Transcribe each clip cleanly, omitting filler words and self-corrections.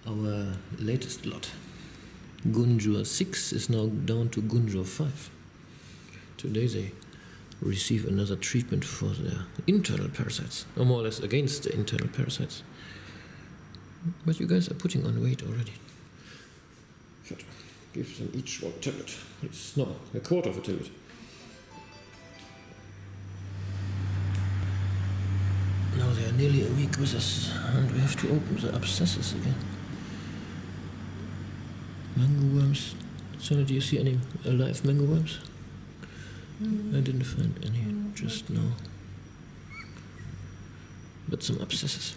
our latest lot. Gunjur 6 is now down to Gunjur 5. Today they receive another treatment for their internal parasites, or more or less against the internal parasites. But you guys are putting on weight already. Give them each one tablet. It's no, a quarter of a tablet. Now they are nearly a week with us, and we have to open the abscesses again. Mangoworms. Sonny, do you see any alive mangoworms? I didn't find any just now. But some abscesses.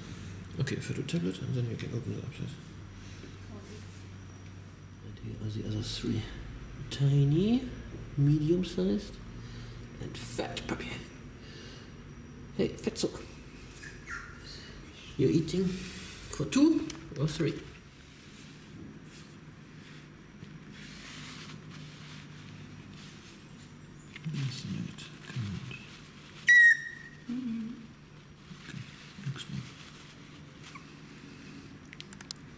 Okay, for the tablet, and then we can open the abscess. And here are the other three. Tiny, medium-sized, and fat puppy. Hey, Fetzo. You're eating for 2 or 3?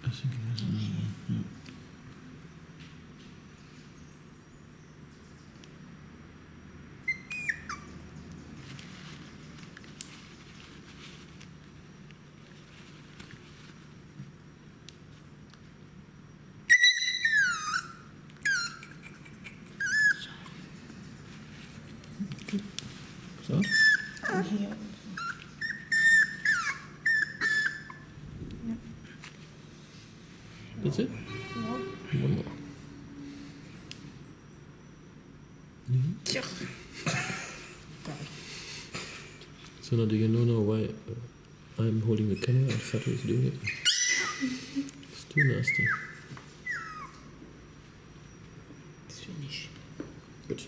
I think it has another one. Yeah. Okay. So? Hier. That's it? No. One more. Ja. So now do you know now why I'm holding the camera and Fatou is doing it? It's too nasty. It's finished. Good.